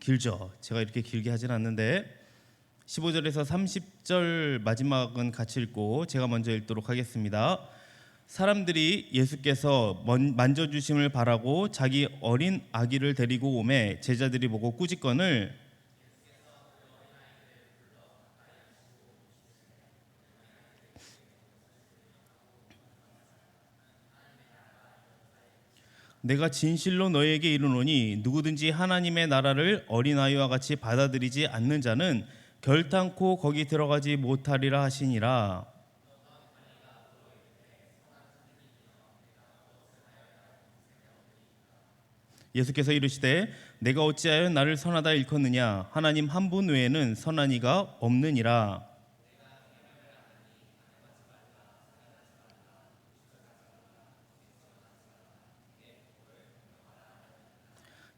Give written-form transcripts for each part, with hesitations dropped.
길죠. 제가 이렇게 길게 하진 않는데 15절에서 30절 마지막은 같이 읽고 제가 먼저 읽도록 하겠습니다. 사람들이 예수께서 만져주심을 바라고 자기 어린 아기를 데리고 오매 제자들이 보고 꾸짖거늘 내가 진실로 너희에게 이르노니 누구든지 하나님의 나라를 어린아이와 같이 받아들이지 않는 자는 결탄코 거기 들어가지 못하리라 하시니라. 예수께서 이르시되 내가 어찌하여 나를 선하다 일컫느냐 하나님 한 분 외에는 선한 이가 없느니라.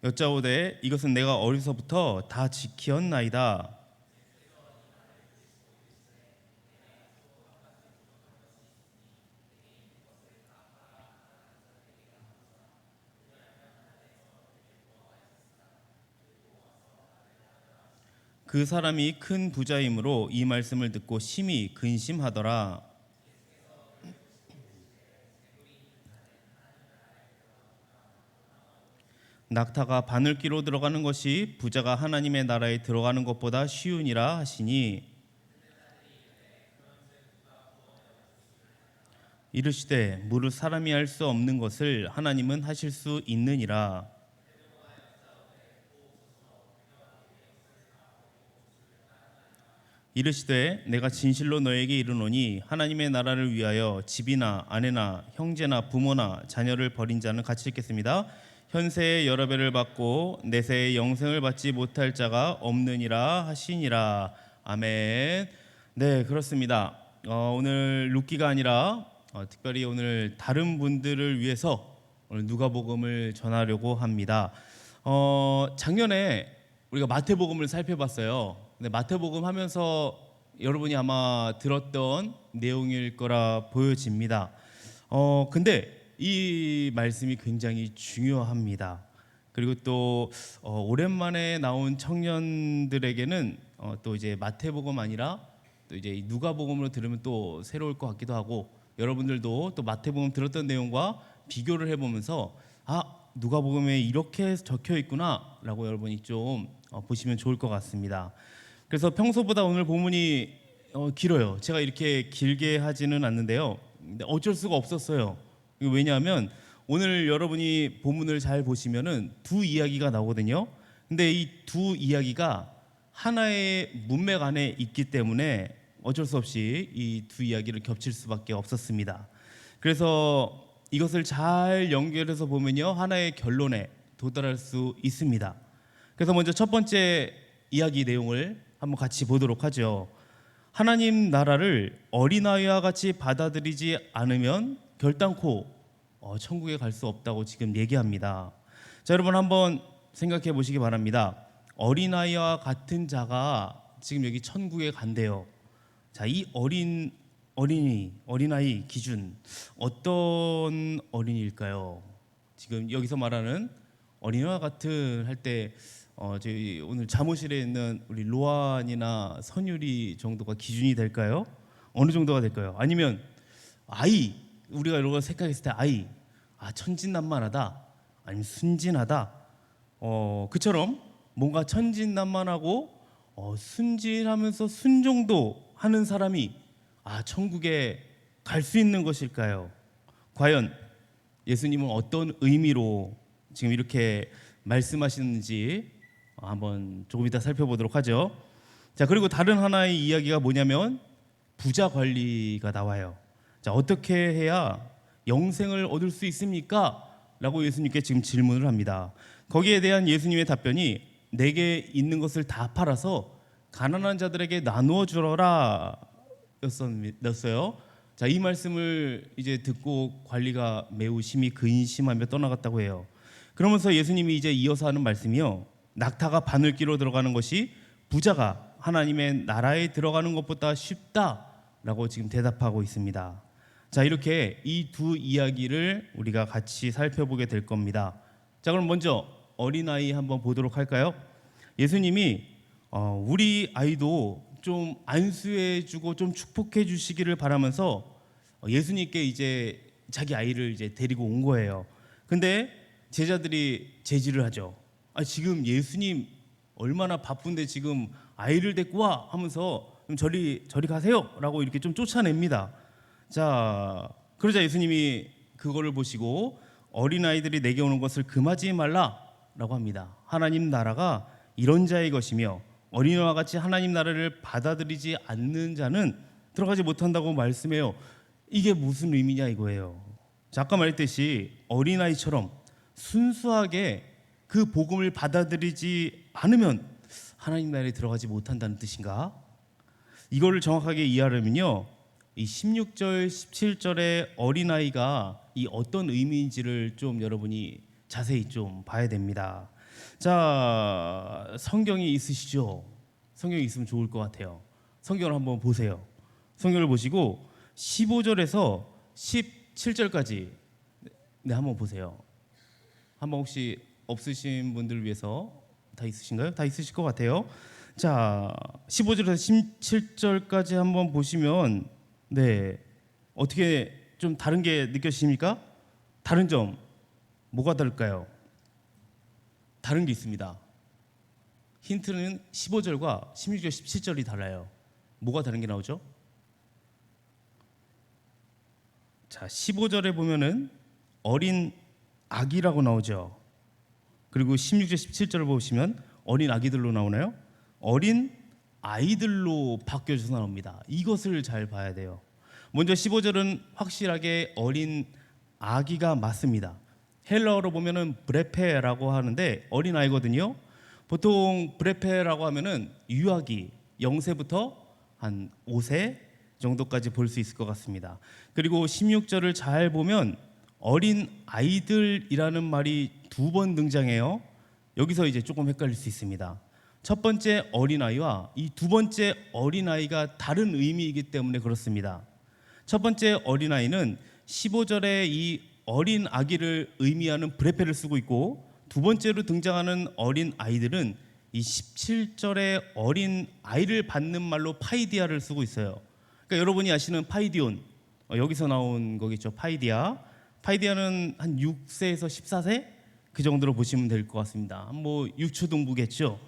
여짜오되 이것은 내가 어려서부터 다 지키었나이다. 그 사람이 큰 부자이므로 이 말씀을 듣고 심히 근심하더라. 낙타가 바늘귀로 들어가는 것이 부자가 하나님의 나라에 들어가는 것보다 쉬우니라 하시니 이르시되 무릇 사람이 할 수 없는 것을 하나님은 하실 수 있느니라. 이르시되 내가 진실로 너에게 이르노니 하나님의 나라를 위하여 집이나 아내나 형제나 부모나 자녀를 버린 자는 같이 읽겠습니다. 현세의 여러 배를 받고 내세의 영생을 받지 못할 자가 없느니라 하시니라. 아멘. 네, 그렇습니다. 오늘 룻기가 아니라 특별히 오늘 다른 분들을 위해서 오늘 누가복음을 전하려고 합니다. 작년에 우리가 마태복음을 살펴봤어요. 근데 마태복음 하면서 여러분이 아마 들었던 내용일 거라 보여집니다. 근데 이 말씀이 굉장히 중요합니다. 그리고 또 오랜만에 나온 청년들에게는 또 이제 마태복음 아니라 또 이제 누가복음으로 들으면 또 새로울 것 같기도 하고 여러분들도 또 마태복음 들었던 내용과 비교를 해보면서 누가복음에 이렇게 적혀 있구나라고 여러분이 좀 보시면 좋을 것 같습니다. 그래서 평소보다 오늘 본문이 길어요. 제가 이렇게 길게 하지는 않는데요. 근데 어쩔 수가 없었어요. 왜냐하면 오늘 여러분이 본문을 잘 보시면은 두 이야기가 나오거든요. 근데 이 두 이야기가 하나의 문맥 안에 있기 때문에 어쩔 수 없이 이 두 이야기를 겹칠 수밖에 없었습니다. 그래서 이것을 잘 연결해서 보면요 하나의 결론에 도달할 수 있습니다. 그래서 먼저 첫 번째 이야기 내용을 한번 같이 보도록 하죠. 하나님 나라를 어린아이와 같이 받아들이지 않으면 결단코 천국에 갈 수 없다고 지금 얘기합니다. 자, 여러분 한번 생각해 보시기 바랍니다. 어린아이와 같은 자가 지금 여기 천국에 간대요. 자, 이 어린아이 기준 어떤 어린이일까요? 지금 여기서 말하는 어린이와 같은 할 때 저희 오늘 사무실에 있는 우리 로안이나 선율이 정도가 기준이 될까요? 어느 정도가 될까요? 아니면 아이, 우리가 이런 걸 생각했을 때 아이, 천진난만하다, 아니면 순진하다, 그처럼 뭔가 천진난만하고 순진하면서 순종도 하는 사람이 천국에 갈 수 있는 것일까요? 과연 예수님은 어떤 의미로 지금 이렇게 말씀하시는지 한번 조금 이따 살펴보도록 하죠. 자, 그리고 다른 하나의 이야기가 뭐냐면 부자 관리가 나와요. 자, 어떻게 해야 영생을 얻을 수 있습니까? 라고 예수님께 지금 질문을 합니다. 거기에 대한 예수님의 답변이 내게 있는 것을 다 팔아서 가난한 자들에게 나누어 주어라 였어요. 자, 이 말씀을 이제 듣고 관리가 매우 심히 근심하며 떠나갔다고 해요. 그러면서 예수님이 이제 이어서 하는 말씀이요, 낙타가 바늘귀로 들어가는 것이 부자가 하나님의 나라에 들어가는 것보다 쉽다라고 지금 대답하고 있습니다. 자, 이렇게 이 두 이야기를 우리가 같이 살펴보게 될 겁니다. 자, 그럼 먼저 어린아이 한번 보도록 할까요? 예수님이 우리 아이도 좀 안수해주고 좀 축복해 주시기를 바라면서 예수님께 이제 자기 아이를 이제 데리고 온 거예요. 근데 제자들이 제지를 하죠. 지금 예수님 얼마나 바쁜데 지금 아이를 데리고 와 하면서 좀 저리 가세요라고 이렇게 좀 쫓아냅니다. 자, 그러자 예수님이 그거를 보시고 어린아이들이 내게 오는 것을 금하지 말라라고 합니다. 하나님 나라가 이런 자의 것이며 어린아이와 같이 하나님 나라를 받아들이지 않는 자는 들어가지 못한다고 말씀해요. 이게 무슨 의미냐 이거예요. 자, 아까 말했듯이 어린아이처럼 순수하게 그 복음을 받아들이지 않으면 하나님 나라에 들어가지 못한다는 뜻인가? 이거를 정확하게 이해하려면요, 이 16절, 17절의 어린아이가 이 어떤 의미인지를 좀 여러분이 자세히 좀 봐야 됩니다. 자, 성경이 있으시죠? 성경이 있으면 좋을 것 같아요. 성경을 한번 보세요. 성경을 보시고 15절에서 17절까지 한번 보세요. 한번 혹시 없으신 분들을 위해서 다 있으신가요? 다 있으실 것 같아요. 자, 15절에서 17절까지 한번 보시면 어떻게 좀 다른 게 느껴지십니까? 다른 점 뭐가 다를까요? 다른 게 있습니다. 힌트는 15절과 16절, 17절이 달라요. 뭐가 다른 게 나오죠? 자, 15절에 보면은 어린 아기라고 나오죠. 그리고 16절, 17절을 보시면 어린 아기들로 나오나요? 어린 아이들로 바뀌어져서 나옵니다. 이것을 잘 봐야 돼요. 먼저 15절은 확실하게 어린 아기가 맞습니다. 헬라어로 보면은 브레페라고 하는데 어린 아이거든요. 보통 브레페라고 하면은 유아기 0세부터 한 5세 정도까지 볼 수 있을 것 같습니다. 그리고 16절을 잘 보면 어린 아이들이라는 말이 2번 등장해요. 여기서 이제 조금 헷갈릴 수 있습니다. 첫 번째 어린아이와 이 두 번째 어린아이가 다른 의미이기 때문에 그렇습니다. 첫 번째 어린아이는 15절에 이 어린 아기를 의미하는 브레페를 쓰고 있고, 두 번째로 등장하는 어린 아이들은 이 17절에 어린 아이를 받는 말로 파이디아를 쓰고 있어요. 그러니까 여러분이 아시는 파이디온, 여기서 나온 거겠죠. 파이디아는 한 6세에서 14세 그 정도로 보시면 될 것 같습니다. 뭐 유초등부겠죠.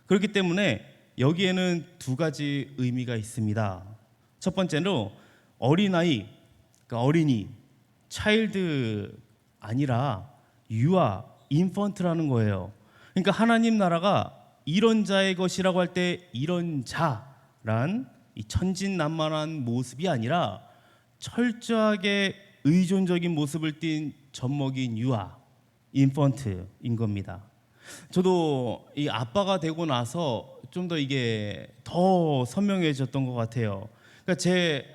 그렇기 때문에 여기에는 두 가지 의미가 있습니다. 첫 번째로 어린아이, 그러니까 어린이, 차일드 아니라 유아, 인펀트라는 거예요. 그러니까 하나님 나라가 이런 자의 것이라고 할 때 이런 자란 이 천진난만한 모습이 아니라 철저하게 의존적인 모습을 띈 젖먹인 유아, 인펀트인 겁니다. 저도 이 아빠가 되고 나서 좀 더 이게 더 선명해졌던 것 같아요. 그러니까 제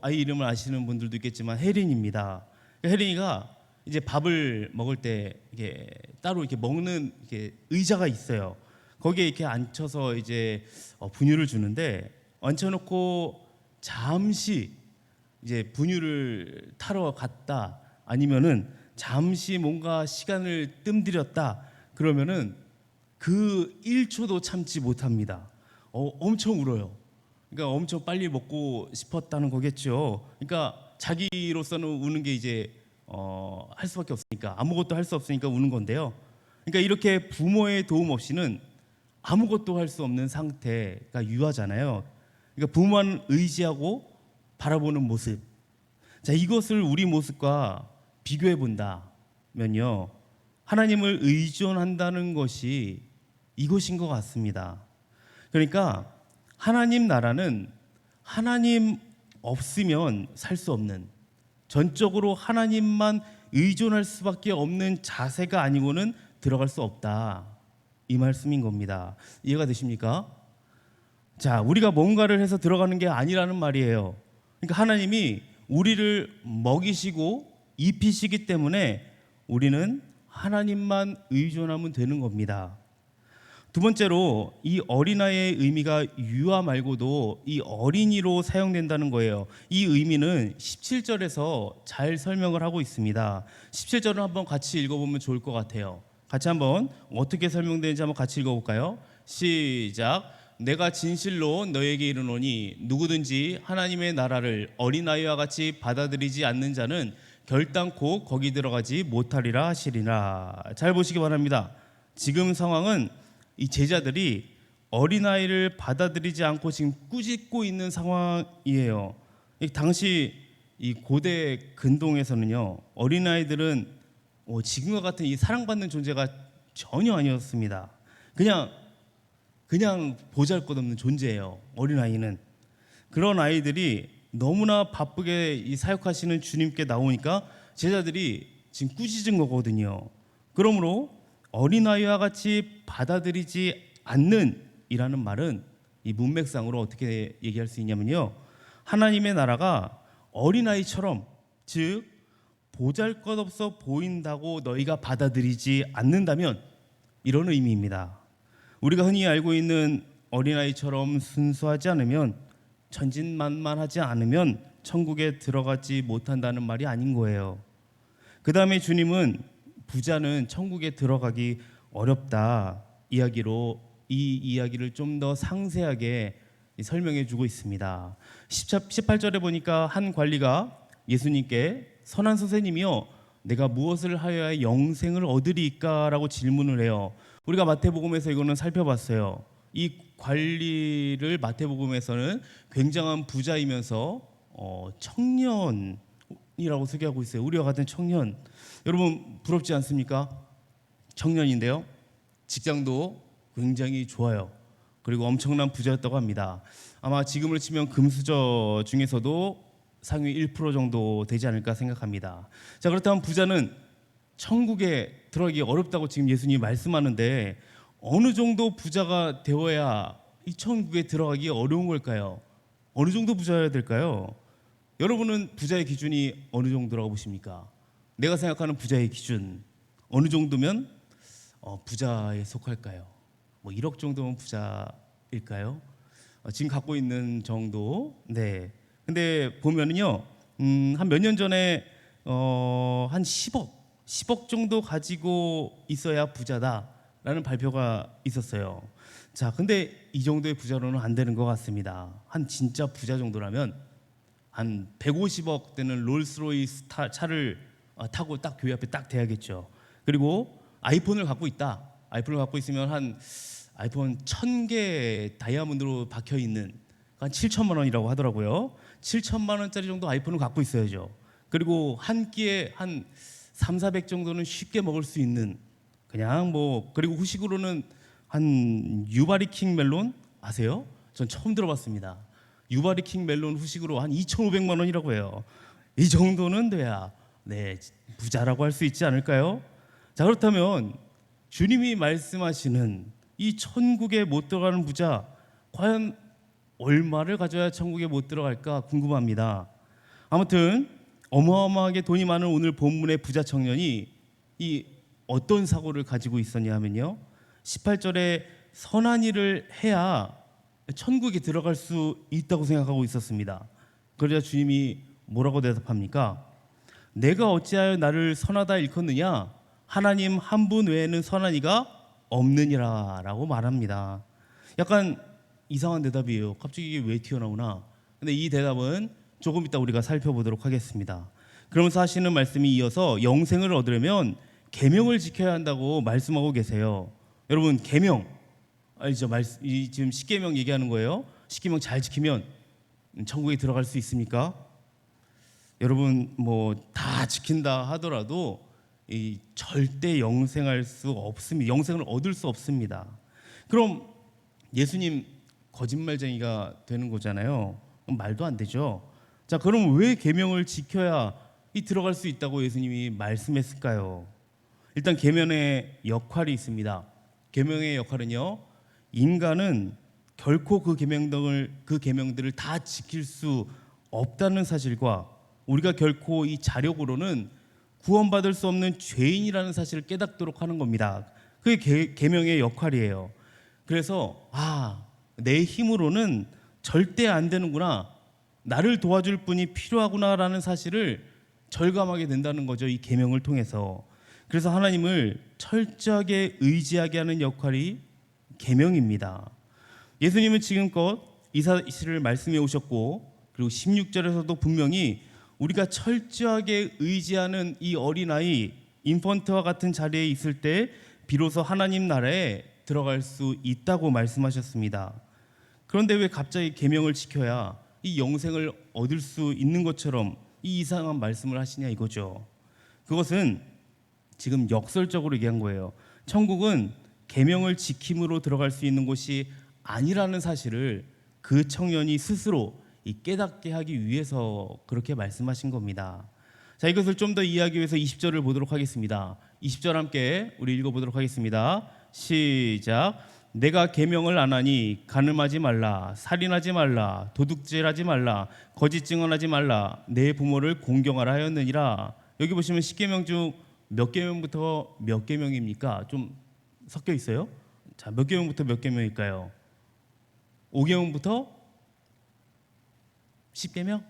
아이 이름을 아시는 분들도 있겠지만 혜린입니다. 혜린이가 이제 밥을 먹을 때 이게 따로 이렇게 먹는 이렇게 의자가 있어요. 거기에 이렇게 앉혀서 이제 분유를 주는데, 앉혀놓고 잠시 이제 분유를 타러 갔다 아니면은 잠시 뭔가 시간을 뜸들였다 그러면은 그 1초도 참지 못합니다. 엄청 울어요. 그러니까 엄청 빨리 먹고 싶었다는 거겠죠. 그러니까 자기로서는 우는 게 이제 할 수밖에 없으니까, 아무것도 할 수 없으니까 우는 건데요. 그러니까 이렇게 부모의 도움 없이는 아무것도 할 수 없는 상태가 유아잖아요. 그러니까 부모만 의지하고 바라보는 모습. 자, 이것을 우리 모습과 비교해 본다면요, 하나님을 의존한다는 것이 이것인 것 같습니다. 그러니까 하나님 나라는 하나님 없으면 살 수 없는, 전적으로 하나님만 의존할 수밖에 없는 자세가 아니고는 들어갈 수 없다, 이 말씀인 겁니다. 이해가 되십니까? 자, 우리가 뭔가를 해서 들어가는 게 아니라는 말이에요. 그러니까 하나님이 우리를 먹이시고 입히시기 때문에 우리는 하나님만 의존하면 되는 겁니다. 두 번째로 이 어린아이의 의미가 유아 말고도 이 어린이로 사용된다는 거예요. 이 의미는 17절에서 잘 설명을 하고 있습니다. 17절을 한번 같이 읽어보면 좋을 것 같아요. 같이 한번 어떻게 설명되는지 한번 같이 읽어볼까요? 시작. 내가 진실로 너에게 이르노니 누구든지 하나님의 나라를 어린아이와 같이 받아들이지 않는 자는 결단코 거기 들어가지 못하리라 하시리라. 잘 보시기 바랍니다. 지금 상황은 이 제자들이 어린아이를 받아들이지 않고 지금 꾸짖고 있는 상황이에요. 당시 이 고대 근동에서는요, 어린아이들은 지금과 같은 이 사랑받는 존재가 전혀 아니었습니다. 그냥 보잘것없는 존재예요. 어린아이는. 그런 아이들이 너무나 바쁘게 이 사역하시는 주님께 나오니까 제자들이 지금 꾸짖은 거거든요. 그러므로 어린아이와 같이 받아들이지 않는 이라는 말은 이 문맥상으로 어떻게 얘기할 수 있냐면요, 하나님의 나라가 어린아이처럼, 즉 보잘것없어 보인다고 너희가 받아들이지 않는다면, 이런 의미입니다. 우리가 흔히 알고 있는 어린아이처럼 순수하지 않으면, 천진만만하지 않으면 천국에 들어가지 못한다는 말이 아닌 거예요. 그 다음에 주님은 부자는 천국에 들어가기 어렵다 이야기로 이 이야기를 좀 더 상세하게 설명해 주고 있습니다. 18절에 보니까 한 관리가 예수님께 선한 선생님이요, 내가 무엇을 하여야 영생을 얻으리까? 라고 질문을 해요. 우리가 마태복음에서 이거는 살펴봤어요. 이 관리를 마태복음에서는 굉장한 부자이면서 청년이라고 소개하고 있어요. 우리와 같은 청년. 여러분 부럽지 않습니까? 청년인데요, 직장도 굉장히 좋아요. 그리고 엄청난 부자였다고 합니다. 아마 지금을 치면 금수저 중에서도 상위 1% 정도 되지 않을까 생각합니다. 자, 그렇다면 부자는 천국에 들어가기 어렵다고 지금 예수님이 말씀하는데, 어느 정도 부자가 되어야 이 천국에 들어가기 어려운 걸까요? 어느 정도 부자여야 될까요? 여러분은 부자의 기준이 어느 정도라고 보십니까? 내가 생각하는 부자의 기준 어느 정도면 부자에 속할까요? 뭐 1억 정도면 부자일까요? 지금 갖고 있는 정도. 네. 근데 보면은요, 한 몇 년 전에 한 10억 정도 가지고 있어야 부자다라는 발표가 있었어요. 자, 근데 이 정도의 부자로는 안 되는 것 같습니다. 한 진짜 부자 정도라면 한 150억 되는 롤스로이스 차를 타고 딱 교회 앞에 딱 대야겠죠. 그리고 아이폰을 갖고 있다. 아이폰을 갖고 있으면 한 아이폰 1000개 다이아몬드로 박혀 있는 한 7천만 원이라고 하더라고요. 7천만 원짜리 정도 아이폰을 갖고 있어야죠. 그리고 한 끼에 한 3, 400 정도는 쉽게 먹을 수 있는, 그냥 뭐, 그리고 후식으로는 한 유바리킹 멜론 아세요? 전 처음 들어봤습니다. 유바리킹 멜론 후식으로 한 2,500만 원이라고 해요. 이 정도는 돼야 부자라고 할 수 있지 않을까요? 자, 그렇다면 주님이 말씀하시는 이 천국에 못 들어가는 부자, 과연 얼마를 가져야 천국에 못 들어갈까 궁금합니다. 아무튼 어마어마하게 돈이 많은 오늘 본문의 부자 청년이 이 어떤 사고를 가지고 있었냐 하면요, 18절에 선한 일을 해야 천국에 들어갈 수 있다고 생각하고 있었습니다. 그러자 주님이 뭐라고 대답합니까? 내가 어찌하여 나를 선하다 일컫느냐? 하나님 한 분 외에는 선한 이가 없느니라 라고 말합니다. 약간 이상한 대답이에요. 갑자기 이게 왜 튀어나오나? 근데 이 대답은 조금 이따 우리가 살펴보도록 하겠습니다. 그러면서 하시는 말씀이 이어서 영생을 얻으려면 계명을 지켜야 한다고 말씀하고 계세요. 여러분, 계명 알죠? 지금 십계명 얘기하는 거예요. 십계명 잘 지키면 천국에 들어갈 수 있습니까? 여러분, 뭐 다 지킨다 하더라도 이 절대 영생할 수 없습니다. 영생을 얻을 수 없습니다. 그럼 예수님 거짓말쟁이가 되는 거잖아요. 말도 안 되죠. 자, 그럼 왜 계명을 지켜야 들어갈 수 있다고 예수님이 말씀했을까요? 일단 계명의 역할이 있습니다. 계명의 역할은요, 인간은 결코 그 계명들을 다 지킬 수 없다는 사실과 우리가 결코 이 자력으로는 구원받을 수 없는 죄인이라는 사실을 깨닫도록 하는 겁니다. 그게 계명의 역할이에요. 그래서 내 힘으로는 절대 안 되는구나, 나를 도와줄 분이 필요하구나라는 사실을 절감하게 된다는 거죠, 이 계명을 통해서. 그래서 하나님을 철저하게 의지하게 하는 역할이 계명입니다. 예수님은 지금껏 이 사실을 말씀해 오셨고, 그리고 16절에서도 분명히 우리가 철저하게 의지하는 이 어린아이 인펀트와 같은 자리에 있을 때 비로소 하나님 나라에 들어갈 수 있다고 말씀하셨습니다. 그런데 왜 갑자기 계명을 지켜야 이 영생을 얻을 수 있는 것처럼 이 이상한 말씀을 하시냐 이거죠. 그것은 지금 역설적으로 얘기한 거예요. 천국은 계명을 지킴으로 들어갈 수 있는 곳이 아니라는 사실을 그 청년이 스스로 깨닫게 하기 위해서 그렇게 말씀하신 겁니다. 자, 이것을 좀 더 이해하기 위해서 20절을 보도록 하겠습니다. 20절 함께 우리 읽어보도록 하겠습니다. 시작. 내가 계명을 안 하니 간음하지 말라, 살인하지 말라, 도둑질하지 말라, 거짓 증언하지 말라, 내 부모를 공경하라 하였느니라. 여기 보시면 10계명 중 몇 계명부터 몇 계명입니까? 좀 섞여 있어요. 자, 몇 계명부터 몇 계명일까요? 5계명부터 10계명?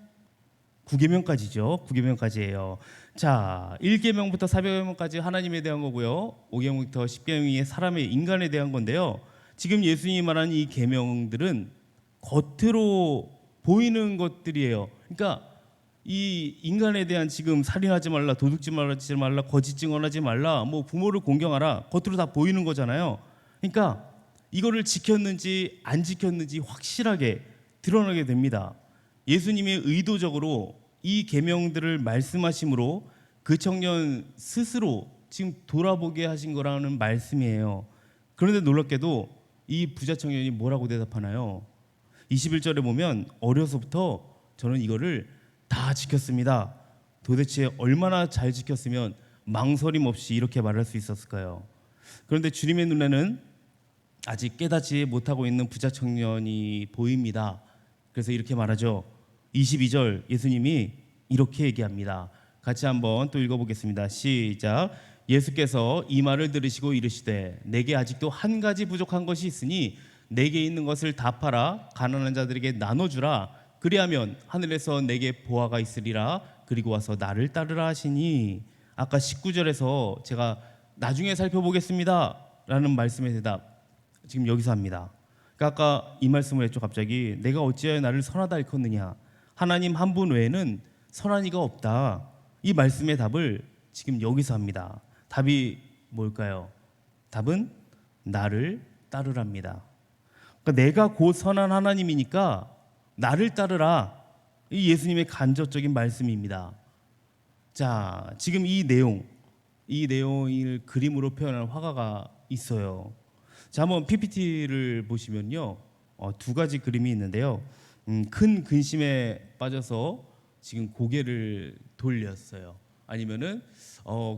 9계명까지죠. 9계명까지예요. 자, 1계명부터 4계명까지 하나님에 대한 거고요. 5계명부터 10계명이 사람의 인간에 대한 건데요. 지금 예수님이 말하는 이 계명들은 겉으로 보이는 것들이에요. 그러니까 이 인간에 대한 지금 살인하지 말라, 도둑질하지 말라, 거짓 증언하지 말라, 뭐 부모를 공경하라, 겉으로 다 보이는 거잖아요. 그러니까 이거를 지켰는지 안 지켰는지 확실하게 드러나게 됩니다. 예수님이 의도적으로 이 계명들을 말씀하심으로 그 청년 스스로 지금 돌아보게 하신 거라는 말씀이에요. 그런데 놀랍게도 이 부자 청년이 뭐라고 대답하나요? 21절에 보면 어려서부터 저는 이거를 다 지켰습니다. 도대체 얼마나 잘 지켰으면 망설임 없이 이렇게 말할 수 있었을까요? 그런데 주님의 눈에는 아직 깨닫지 못하고 있는 부자 청년이 보입니다. 그래서 이렇게 말하죠. 22절 예수님이 이렇게 얘기합니다. 같이 한번 또 읽어보겠습니다. 시작. 예수께서 이 말을 들으시고 이르시되 내게 아직도 한 가지 부족한 것이 있으니 내게 있는 것을 다 팔아 가난한 자들에게 나눠주라. 그리하면 하늘에서 내게 보화가 있으리라. 그리고 와서 나를 따르라 하시니, 아까 19절에서 제가 나중에 살펴보겠습니다 라는 말씀의 대답 지금 여기서 합니다. 그러니까 아까 이 말씀을 했죠. 갑자기 내가 어찌하여 나를 선하다 일컫느냐, 하나님 한 분 외에는 선한 이가 없다. 이 말씀의 답을 지금 여기서 합니다. 답이 뭘까요? 답은 나를 따르랍니다. 그러니까 내가 곧 선한 하나님이니까 나를 따르라. 이 예수님의 간접적인 말씀입니다. 자, 지금 이 내용을 그림으로 표현한 화가가 있어요. 자, 한번 PPT를 보시면요, 두 가지 그림이 있는데요. 큰 근심에 빠져서 지금 고개를 돌렸어요. 아니면은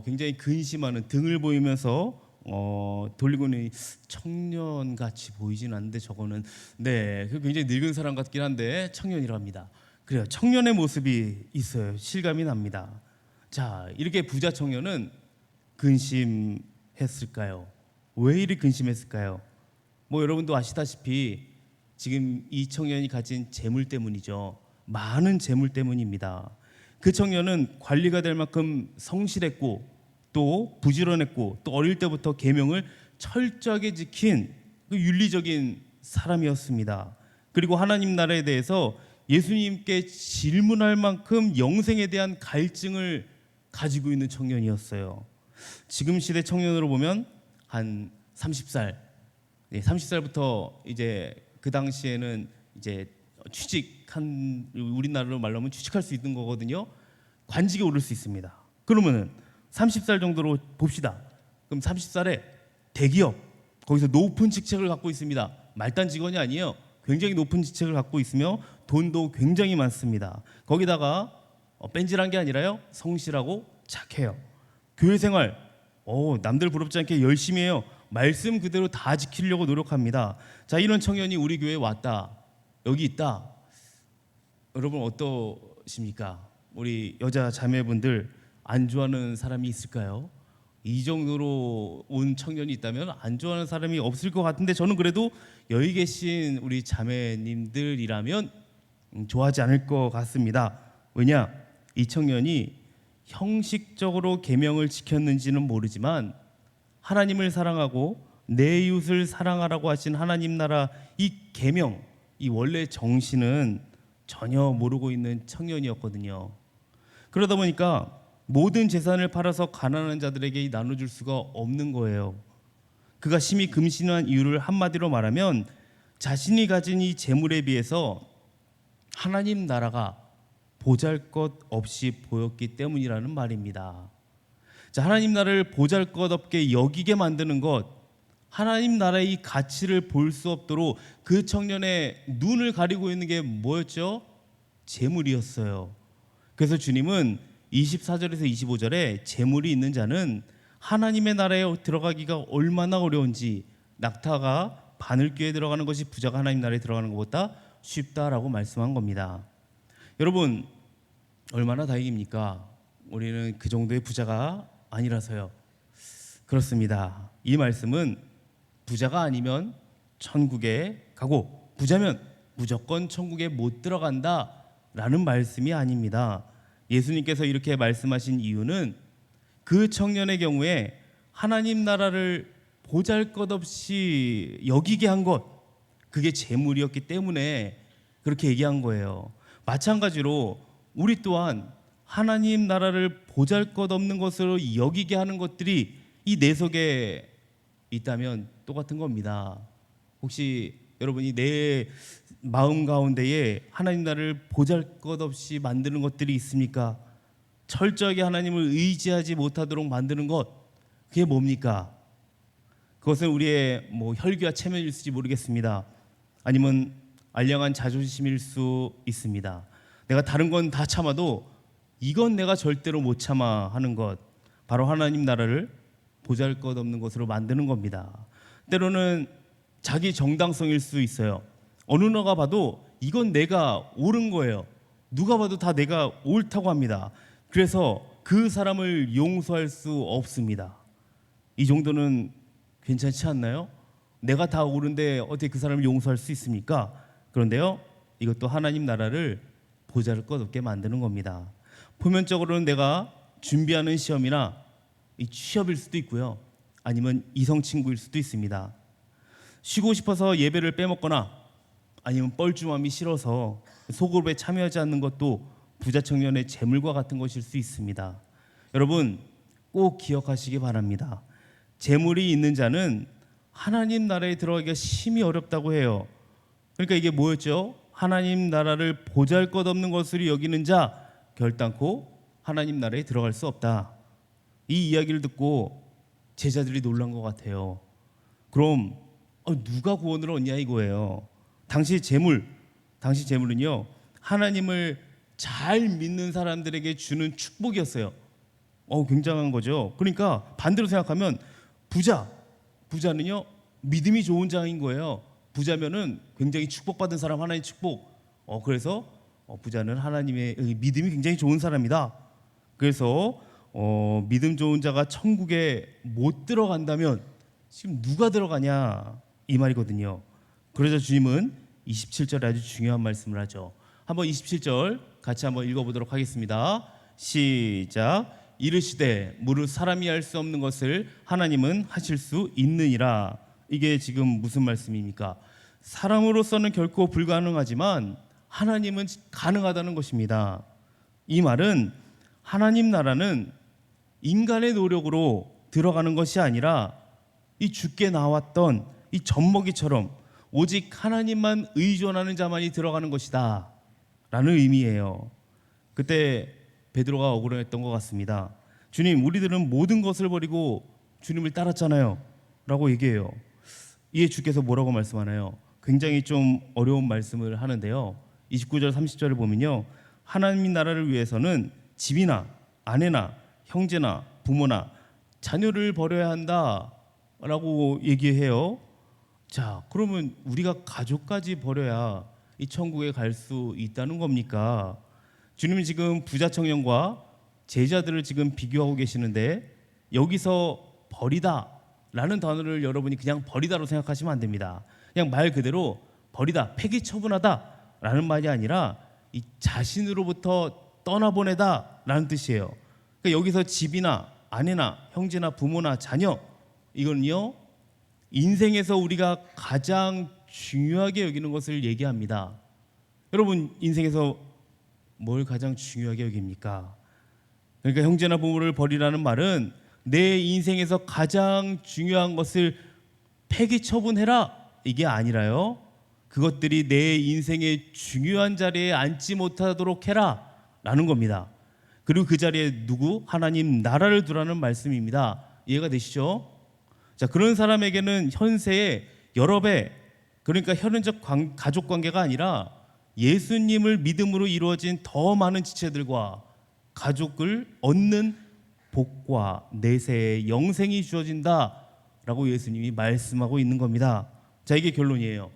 굉장히 근심하는 등을 보이면서 돌리고 있는 청년 같이 보이진 않는데, 저거는 굉장히 늙은 사람 같긴 한데 청년이랍니다. 그래요. 청년의 모습이 있어요. 실감이 납니다. 자, 이렇게 부자 청년은 근심했을까요? 왜 이리 근심했을까요? 뭐 여러분도 아시다시피 지금 이 청년이 가진 재물 때문이죠. 많은 재물 때문입니다. 그 청년은 관리가 될 만큼 성실했고 또 부지런했고 또 어릴 때부터 계명을 철저하게 지킨 그 윤리적인 사람이었습니다. 그리고 하나님 나라에 대해서 예수님께 질문할 만큼 영생에 대한 갈증을 가지고 있는 청년이었어요. 지금 시대 청년으로 보면 한 30살, 30살부터 이제 그 당시에는 이제 취직한, 우리나라로 말로 하면 취직할 수 있는 거거든요. 관직에 오를 수 있습니다. 그러면은 30살 정도로 봅시다. 그럼 30살에 대기업, 거기서 높은 직책을 갖고 있습니다. 말단 직원이 아니에요. 굉장히 높은 직책을 갖고 있으며 돈도 굉장히 많습니다. 거기다가 뺀질한 게 아니라요, 성실하고 착해요. 교회 생활 남들 부럽지 않게 열심히 해요. 말씀 그대로 다 지키려고 노력합니다. 자, 이런 청년이 우리 교회에 왔다, 여기 있다. 여러분 어떠십니까? 우리 여자 자매분들 안 좋아하는 사람이 있을까요? 이 정도로 온 청년이 있다면 안 좋아하는 사람이 없을 것 같은데, 저는 그래도 여기 계신 우리 자매님들이라면 좋아하지 않을 것 같습니다. 왜냐? 이 청년이 형식적으로 계명을 지켰는지는 모르지만 하나님을 사랑하고 내 이웃을 사랑하라고 하신 하나님 나라 이 계명, 이 원래 정신은 전혀 모르고 있는 청년이었거든요. 그러다 보니까 모든 재산을 팔아서 가난한 자들에게 나눠줄 수가 없는 거예요. 그가 심히 금신한 이유를 한마디로 말하면 자신이 가진 이 재물에 비해서 하나님 나라가 보잘것없이 보였기 때문이라는 말입니다. 자, 하나님 나라를 보잘것없게 여기게 만드는 것, 하나님 나라의 이 가치를 볼 수 없도록 그 청년의 눈을 가리고 있는 게 뭐였죠? 재물이었어요. 그래서 주님은 24절에서 25절에 재물이 있는 자는 하나님의 나라에 들어가기가 얼마나 어려운지, 낙타가 바늘귀에 들어가는 것이 부자가 하나님 나라에 들어가는 것보다 쉽다라고 말씀한 겁니다. 여러분, 얼마나 다행입니까? 우리는 그 정도의 부자가 아니라서요. 그렇습니다. 이 말씀은 부자가 아니면 천국에 가고 부자면 무조건 천국에 못 들어간다 라는 말씀이 아닙니다. 예수님께서 이렇게 말씀하신 이유는 그 청년의 경우에 하나님 나라를 보잘것없이 여기게 한 것, 그게 재물이었기 때문에 그렇게 얘기한 거예요. 마찬가지로 우리 또한 하나님 나라를 보잘것없는 것으로 여기게 하는 것들이 이 내 속에 있다면 똑같은 겁니다. 혹시 여러분이 내 마음 가운데에 하나님 나라를 보잘것없이 만드는 것들이 있습니까? 철저하게 하나님을 의지하지 못하도록 만드는 것, 그게 뭡니까? 그것은 우리의 혈기와 체면일지 모르겠습니다. 아니면 알량한 자존심일 수 있습니다. 내가 다른 건 다 참아도 이건 내가 절대로 못 참아 하는 것, 바로 하나님 나라를 보잘것없는 것으로 만드는 겁니다. 때로는 자기 정당성일 수 있어요. 어느 누가 봐도 이건 내가 옳은 거예요. 누가 봐도 다 내가 옳다고 합니다. 그래서 그 사람을 용서할 수 없습니다. 이 정도는 괜찮지 않나요? 내가 다 옳은데 어떻게 그 사람을 용서할 수 있습니까? 그런데요, 이것도 하나님 나라를 보잘것없게 만드는 겁니다. 표면적으로는 내가 준비하는 시험이나 이 취업일 수도 있고요, 아니면 이성 친구일 수도 있습니다. 쉬고 싶어서 예배를 빼먹거나 아니면 뻘쭘함이 싫어서 소그룹에 참여하지 않는 것도 부자 청년의 재물과 같은 것일 수 있습니다. 여러분 꼭 기억하시기 바랍니다. 재물이 있는 자는 하나님 나라에 들어가기가 심히 어렵다고 해요. 그러니까 이게 뭐였죠? 하나님 나라를 보잘것없는 것으로 여기는 자 결단코 하나님 나라에 들어갈 수 없다. 이 이야기를 듣고 제자들이 놀란 것 같아요. 그럼 누가 구원을 얻냐 이거예요. 당시 재물은요, 하나님을 잘 믿는 사람들에게 주는 축복이었어요. 굉장한 거죠. 그러니까 반대로 생각하면 부자는요 믿음이 좋은 자인 거예요. 부자면은 굉장히 축복받은 사람, 하나님의 축복. 그래서 부자는 하나님의 믿음이 굉장히 좋은 사람이다. 그래서 믿음 좋은 자가 천국에 못 들어간다면 지금 누가 들어가냐 이 말이거든요. 그러자 주님은 27절에 아주 중요한 말씀을 하죠. 한번 27절 같이 한번 읽어보도록 하겠습니다. 시작. 이르시되 무릇 사람이 할 수 없는 것을 하나님은 하실 수 있느니라. 이게 지금 무슨 말씀입니까? 사람으로서는 결코 불가능하지만 하나님은 가능하다는 것입니다. 이 말은 하나님 나라는 인간의 노력으로 들어가는 것이 아니라 이 주께 나왔던 이 젖먹이처럼 오직 하나님만 의존하는 자만이 들어가는 것이다 라는 의미예요. 그때 베드로가 억울했던 것 같습니다. 주님, 우리들은 모든 것을 버리고 주님을 따랐잖아요 라고 얘기해요. 이에 주께서 뭐라고 말씀하나요? 굉장히 좀 어려운 말씀을 하는데요, 29절 30절을 보면요, 하나님 나라를 위해서는 집이나 아내나 형제나 부모나 자녀를 버려야 한다 라고 얘기해요. 자, 그러면 우리가 가족까지 버려야 이 천국에 갈 수 있다는 겁니까? 주님은 지금 부자 청년과 제자들을 지금 비교하고 계시는데, 여기서 버리다 라는 단어를 여러분이 그냥 버리다로 생각하시면 안 됩니다. 그냥 말 그대로 버리다, 폐기 처분하다 라는 말이 아니라 이 자신으로부터 떠나보내다 라는 뜻이에요. 그러니까 여기서 집이나 아내나 형제나 부모나 자녀, 이건요 인생에서 우리가 가장 중요하게 여기는 것을 얘기합니다. 여러분, 인생에서 뭘 가장 중요하게 여깁니까? 그러니까 형제나 부모를 버리라는 말은 내 인생에서 가장 중요한 것을 폐기 처분해라, 이게 아니라요, 그것들이 내 인생의 중요한 자리에 앉지 못하도록 해라 라는 겁니다. 그리고 그 자리에 누구? 하나님 나라를 두라는 말씀입니다. 이해가 되시죠? 자, 그런 사람에게는 현세의 여러 배, 그러니까 혈연적 가족 관계가 아니라 예수님을 믿음으로 이루어진 더 많은 지체들과 가족을 얻는 복과 내세의 영생이 주어진다라고 예수님이 말씀하고 있는 겁니다. 자, 이게 결론이에요.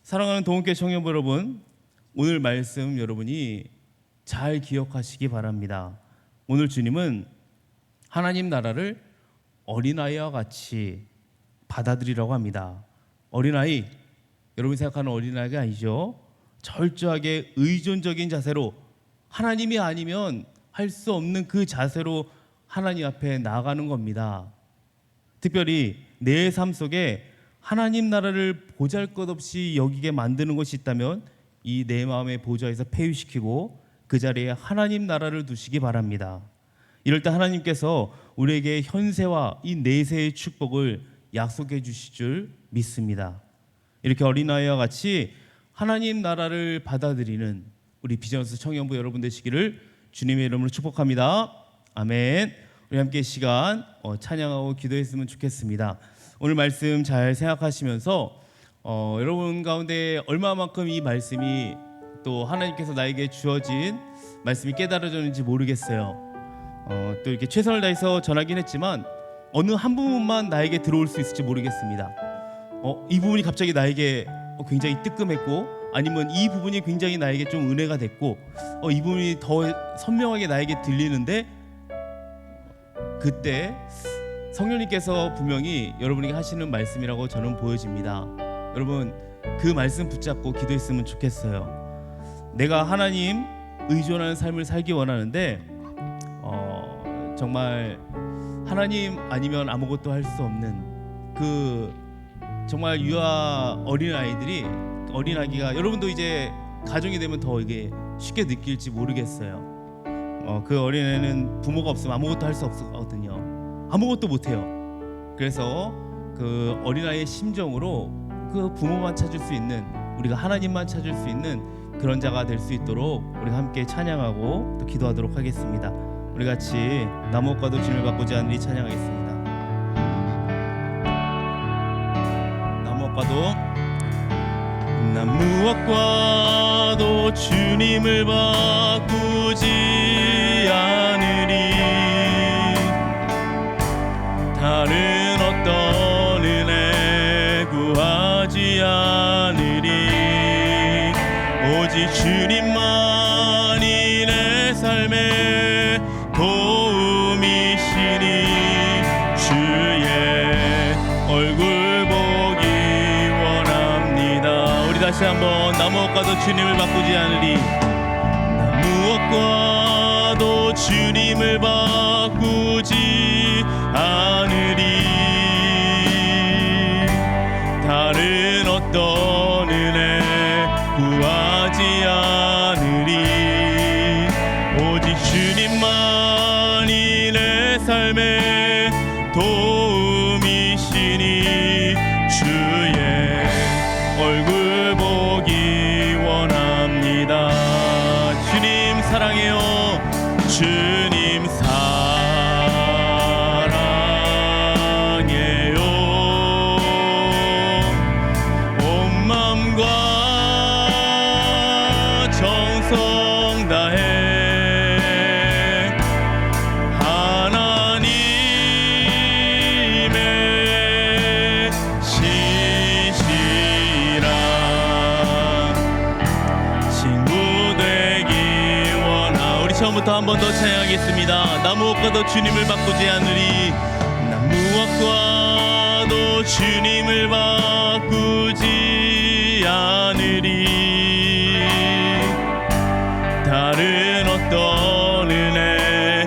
사랑하는 동원교회 청년부 여러분, 오늘 말씀 여러분이 잘 기억하시기 바랍니다. 오늘 주님은 하나님 나라를 어린아이와 같이 받아들이라고 합니다. 어린아이, 여러분이 생각하는 어린아이가 아니죠. 철저하게 의존적인 자세로, 하나님이 아니면 할 수 없는 그 자세로 하나님 앞에 나아가는 겁니다. 특별히 내 삶 속에 하나님 나라를 보잘것없이 여기게 만드는 것이 있다면 이 내 마음의 보좌에서 폐위시키고 그 자리에 하나님 나라를 두시기 바랍니다. 이럴 때 하나님께서 우리에게 현세와 이 내세의 축복을 약속해 주실 줄 믿습니다. 이렇게 어린아이와 같이 하나님 나라를 받아들이는 우리 비전스 청년부 여러분 되시기를 주님의 이름으로 축복합니다. 아멘. 우리 함께 시간 찬양하고 기도했으면 좋겠습니다. 오늘 말씀 잘 생각하시면서 여러분 가운데 얼마만큼 이 말씀이 또 하나님께서 나에게 주어진 말씀이 깨달아졌는지 모르겠어요. 또 이렇게 최선을 다해서 전하긴 했지만 어느 한 부분만 나에게 들어올 수 있을지 모르겠습니다. 이 부분이 갑자기 나에게 굉장히 뜨끔했고, 아니면 이 부분이 굉장히 나에게 좀 은혜가 됐고, 이 부분이 더 선명하게 나에게 들리는데, 그때 성령님께서 분명히 여러분에게 하시는 말씀이라고 저는 보여집니다. 여러분, 그 말씀 붙잡고 기도했으면 좋겠어요. 내가 하나님 의존하는 삶을 살기 원하는데 정말 하나님 아니면 아무것도 할 수 없는 그 정말 유아 어린아기가 여러분도 이제 가정이 되면 더 이게 쉽게 느낄지 모르겠어요. 그 어린애는 부모가 없으면 아무것도 할 수 없거든요. 아무것도 못해요. 그래서 그 어린아이의 심정으로 그 부모만 찾을 수 있는, 우리가 하나님만 찾을 수 있는 그런 자가 될 수 있도록 우리가 함께 찬양하고 또 기도하도록 하겠습니다. 우리 같이 나 무엇과도 주님을 바꾸지 않으리 찬양하겠습니다. 나 무엇과도 주님을 바꾸지 않으리. 다른 어떤 은혜 구하지 않으리. 오직 주님만이 내 삶의 도움이시니 주의 얼굴 보기 원합니다. 우리 다시 한번 나 무엇과도 주님을 바꾸지 않으리. 나 무엇과도 주님을 바꾸지 않으리. 다른 어떤 은혜 구하지 않으리. 오직 주님만이 내 삶의 도움이시니 주의 얼굴 보기 원합니다. 주님 사랑해요. 주님 사랑해요. 온 마음과 정성 다해 하나님의 신실한 친구 되기 원하. 우리 처음부터 한 번 더 찬양하겠습니다. 나 무엇과도 주님을 바꾸지 않으리. 나 무엇과도 주님을 바꾸지 않으리. 다른 어떤 은혜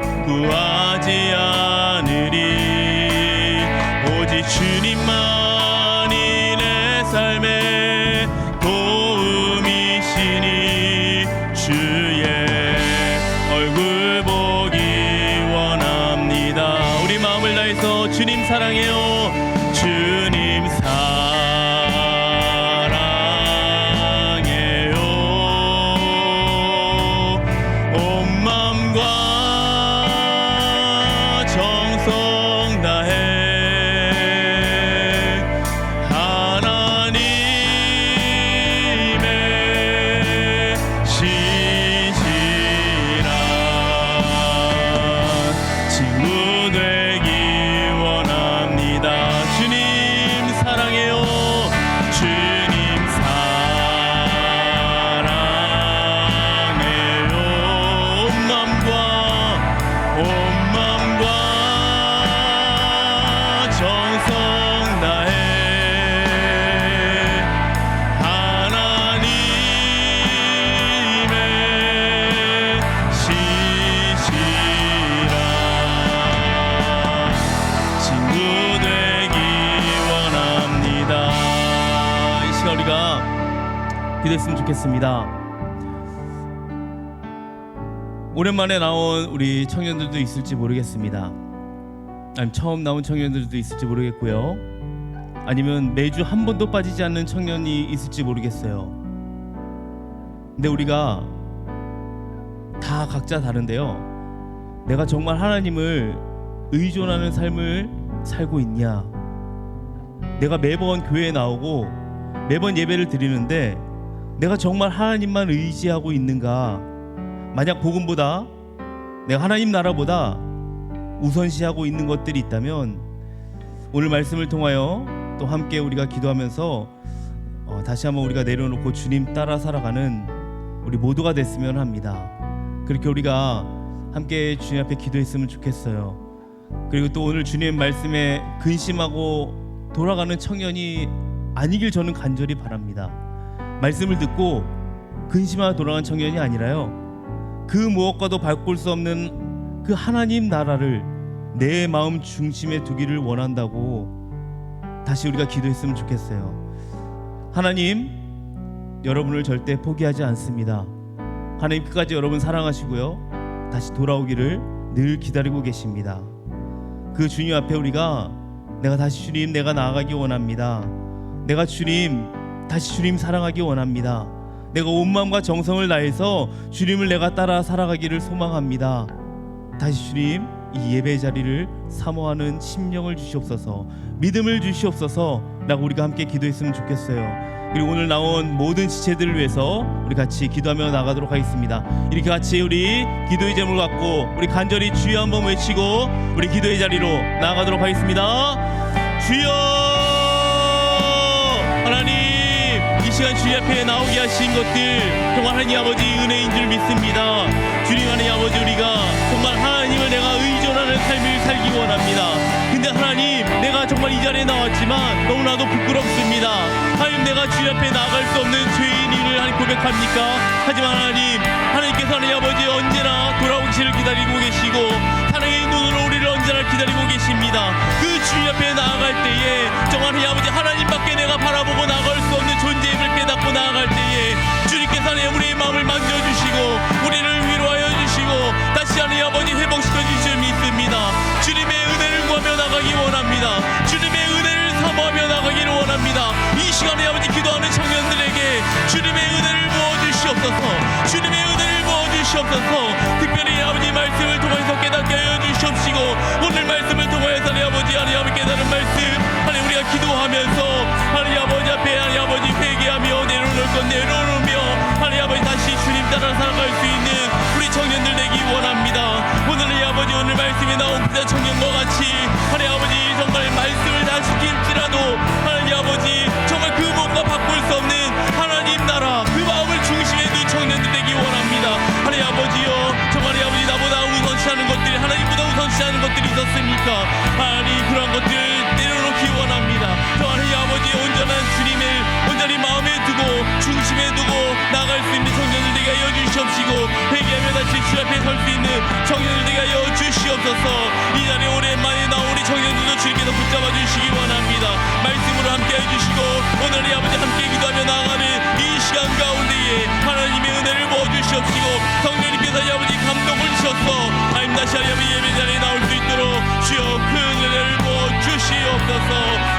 시간 우리가 기도했으면 좋겠습니다. 오랜만에 나온 우리 청년들도 있을지 모르겠습니다. 아니면 처음 나온 청년들도 있을지 모르겠고요. 아니면 매주 한 번도 빠지지 않는 청년이 있을지 모르겠어요. 근데 우리가 다 각자 다른데요, 내가 정말 하나님을 의존하는 삶을 살고 있냐, 내가 매번 교회에 나오고 매번 예배를 드리는데 내가 정말 하나님만 의지하고 있는가, 만약 복음보다 내가 하나님 나라보다 우선시하고 있는 것들이 있다면 오늘 말씀을 통하여 또 함께 우리가 기도하면서 다시 한번 우리가 내려놓고 주님 따라 살아가는 우리 모두가 됐으면 합니다. 그렇게 우리가 함께 주님 앞에 기도했으면 좋겠어요. 그리고 또 오늘 주님 말씀에 근심하고 돌아가는 청년이 아니길 저는 간절히 바랍니다. 말씀을 듣고 근심하고 돌아가는 청년이 아니라요, 그 무엇과도 바꿀 수 없는 그 하나님 나라를 내 마음 중심에 두기를 원한다고 다시 우리가 기도했으면 좋겠어요. 하나님, 여러분을 절대 포기하지 않습니다. 하나님 끝까지 여러분 사랑하시고요, 다시 돌아오기를 늘 기다리고 계십니다. 그 주님 앞에 우리가 내가 다시 주님 내가 나아가기 원합니다. 내가 주님 다시 주님 사랑하기 원합니다. 내가 온 마음과 정성을 다해서 주님을 내가 따라 살아가기를 소망합니다. 다시 주님 이 예배 자리를 사모하는 심령을 주시옵소서, 믿음을 주시옵소서 라고 우리가 함께 기도했으면 좋겠어요. 그리고 오늘 나온 모든 지체들을 위해서 우리 같이 기도하며 나가도록 하겠습니다. 이렇게 같이 우리 기도의 제목을 갖고 우리 간절히 주여 한번 외치고 우리 기도의 자리로 나아가도록 하겠습니다. 주여, 하나님 이 시간 주님 앞에 나오게 하신 것들 정말 하나님 아버지 은혜인 줄 믿습니다. 주님 하나님 아버지, 우리가 정말 하나님을 내가 의존하는 삶을 살기 원합니다. 근데 하나님, 내가 정말 이 자리에 나왔지만 너무나도 부끄럽습니다. 하나님, 내가 주님 앞에 나아갈 수 없는 죄인임을 하나님 고백합니까? 하지만 하나님께서 하나님 아버지 언제나 돌아오기를 기다리고 계시고 사랑의 눈으로 우리를 언제나 기다리고 계십니다. 그 주님 앞에 나아갈 때에 정말 하나님 아버지 하나님밖에 내가 바라보고 나아갈 수 없는 존재임을 깨닫고 나아갈 때에 주님께서 하나님 우리의 마음을 만져주시고 우리를 위로하여 주시고 다시 하나님 아버지 회복시켜 주실 믿습니다. 주님의 은혜를 구하며 나가기 원합니다. 주님의 은혜를 사모하며 나가기를 원합니다. 이 시간에 아버지 기도하는 청년들에게 주님의 은혜를 부어주시옵소서, 주님의 은혜를 부어주시옵소서. 특별히 아버지 말씀을 통해서 깨닫게 하여 주시옵시고 오늘 말씀을 통하여서 하나님 아버지 깨닫는 말씀 하나님 우리가 기도하면서 하나님 아버지 앞에 하나님 아버지 회개하며 내려놓을 것 내려놓으며 하나님 아버지 다시 주님 따라 살아갈 수 있는 우리 청년들 되기 원합니다. 오늘 하나님 아버지 오늘 말씀에 나온 그 청년과 같이 하나님 아버지 정말 말씀을 다 지킬지라도 하나님 아버지 정말 그 무엇과 바꿀 수 없는 하나님 나라 그 마음을 중심에 둔 청년들 되기 원합니다. 하나님 아버지요, 정말 하나님 아버지 나보다 우선시하는 것들이 하나님보다 우선시하는 것들이 있었습니까? 하나님 그런 것들 내려놓기 원합니다. 정말 하나님 아버지 온전한 주님을 온전히 마음에 두고 중심에 두고 나아갈 수 있는 청년들 되게 하여 주시옵시고 회개하며 다시 주 앞에 설 수 있는 청년들 되게 하여 주시옵소서. 이 자리에 오랜만에 나온 우리 청년들도 주님께서 붙잡아 주시기 원합니다. 말씀으로 함께 해주시고 오늘 이 아버지 함께 기도하며 나아가는 이 시간 가운데에 하나님의 은혜를 부어주시옵시고 성령님께서 이 아버지 감동을 주셔서 하나님 다시 아버지 예배 자리에 나올 수 있도록 주여 큰 은혜를 부어주시옵소서.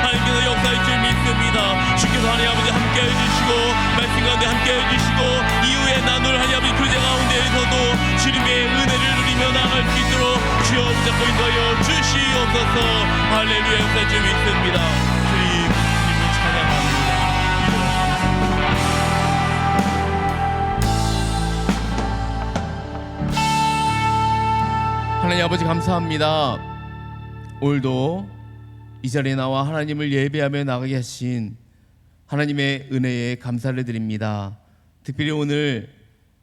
하나님께서 역사할 줄 믿습니다. 주께서 하나님 아버지 함께 해주시고 말씀 가운데 함께 해주시고 이후에 나눌 하나님 아버지 교제 가운데에서도 주님의 은혜를 누리며 나아갈 수 있도록 주여 붙잡고 인도하여 주시옵소서. 할렐루야, 역사할 줄 믿습니다. 주님 찬양합니다. 하나님 아버지 감사합니다. 오늘도 이 자리에 나와 하나님을 예배하며 나가게 하신 하나님의 은혜에 감사를 드립니다. 특별히 오늘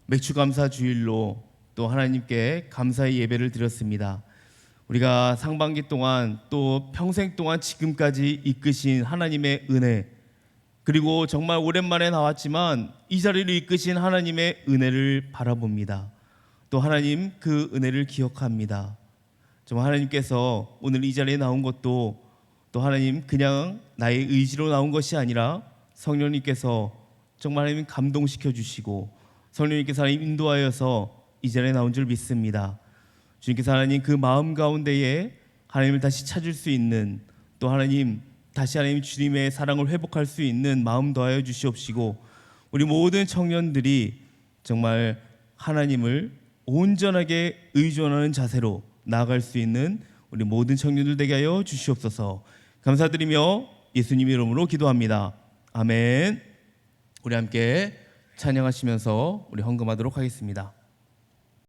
맥주감사 주일로 또 하나님께 감사의 예배를 드렸습니다. 우리가 상반기 동안 또 평생 동안 지금까지 이끄신 하나님의 은혜, 그리고 정말 오랜만에 나왔지만 이 자리를 이끄신 하나님의 은혜를 바라봅니다. 또 하나님 그 은혜를 기억합니다. 정말 하나님께서 오늘 이 자리에 나온 것도 또 하나님 그냥 나의 의지로 나온 것이 아니라 성령님께서 정말 하나님 감동시켜 주시고 성령님께서 하나님 인도하여서 이 자리에 나온 줄 믿습니다. 주님께서 하나님 그 마음 가운데에 하나님을 다시 찾을 수 있는, 또 하나님 다시 하나님 주님의 사랑을 회복할 수 있는 마음 더하여 주시옵시고, 우리 모든 청년들이 정말 하나님을 온전하게 의존하는 자세로 나아갈 수 있는 우리 모든 청년들 되게 하여 주시옵소서. 감사드리며 예수님 이름으로 기도합니다. 아멘. 우리 함께 찬양하시면서 우리 헌금하도록 하겠습니다.